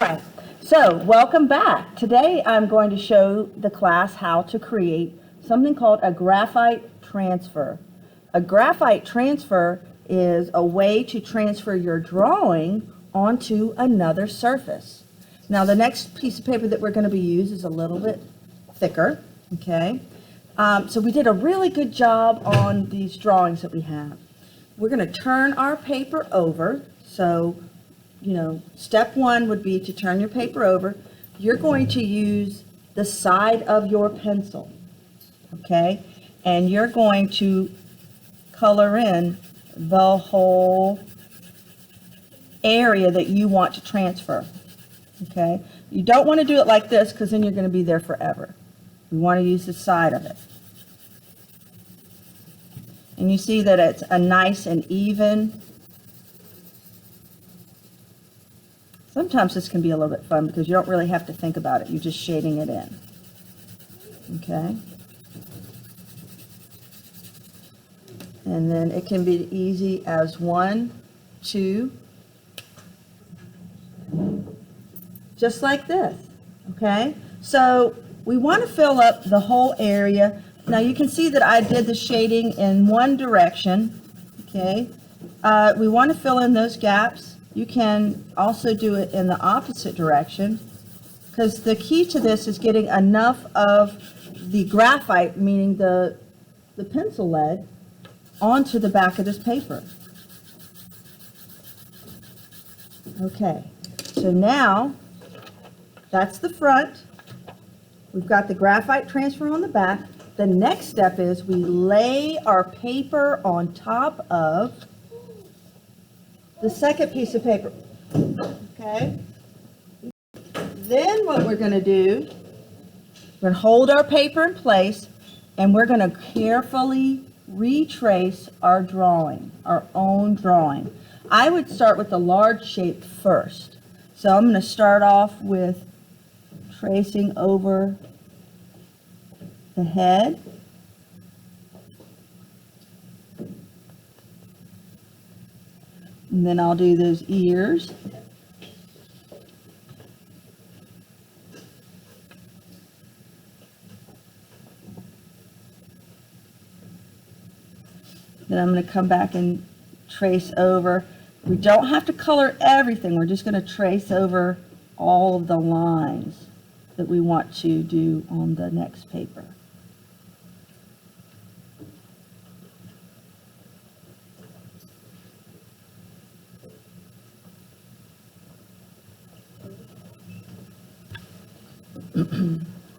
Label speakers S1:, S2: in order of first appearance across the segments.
S1: Hi. So, welcome back. Today I'm going to show the class how to create something called a graphite transfer. A graphite transfer is a way to transfer your drawing onto another surface. Now, the next piece of paper that we're going to be using is a little bit thicker, okay? So we did a really good job on these drawings that we have. We're going to turn our paper over. So, step one would be to turn your paper over. You're going to use the side of your pencil, okay? And you're going to color in the whole area that you want to transfer, okay? You don't want to do it like this because then you're going to be there forever. We want to use the side of it. And you see that it's a nice and even. Sometimes this can be a little bit fun because you don't really have to think about it. You're just shading it in. Okay? And then it can be easy as 1, 2, just like this. Okay? So we want to fill up the whole area. Now you can see that I did the shading in one direction. Okay? We want to fill in those gaps. You can also do it in the opposite direction because the key to this is getting enough of the graphite, meaning the pencil lead, onto the back of this paper. Okay, so now that's the front. We've got the graphite transfer on the back. The next step is we lay our paper on top of the second piece of paper, okay? Then what we're going to do, we're going to hold our paper in place and we're going to carefully retrace our drawing, our own drawing. I would start with the large shape first. So I'm going to start off with tracing over the head. And then I'll do those ears. Then I'm going to come back and trace over. We don't have to color everything. We're just going to trace over all of the lines that we want to do on the next paper.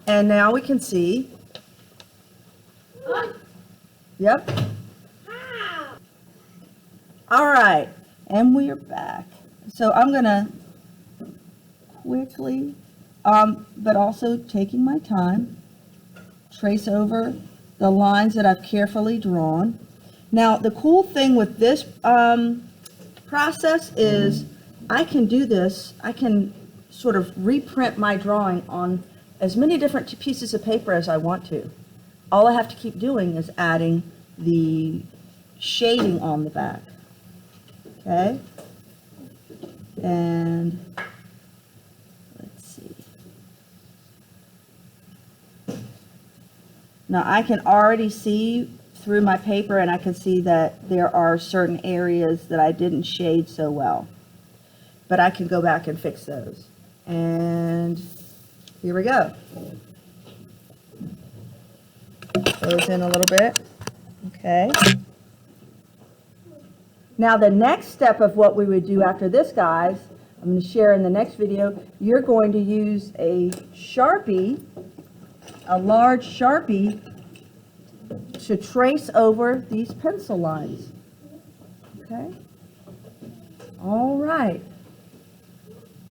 S1: And now we can see. Yep. All right, and we are back. So I'm going to quickly, but also taking my time, trace over the lines that I've carefully drawn. Now, the cool thing with this process is I can do this. I can sort of reprint my drawing on as many different pieces of paper as I want to. All I have to keep doing is adding the shading on the back. Okay? And let's see. Now I can already see through my paper and I can see that there are certain areas that I didn't shade so well. But I can go back and fix those. And here we go. Close in a little bit. Okay. Now the next step of what we would do after this, guys, I'm going to share in the next video. You're going to use a Sharpie, a large Sharpie, to trace over these pencil lines. Okay. All right.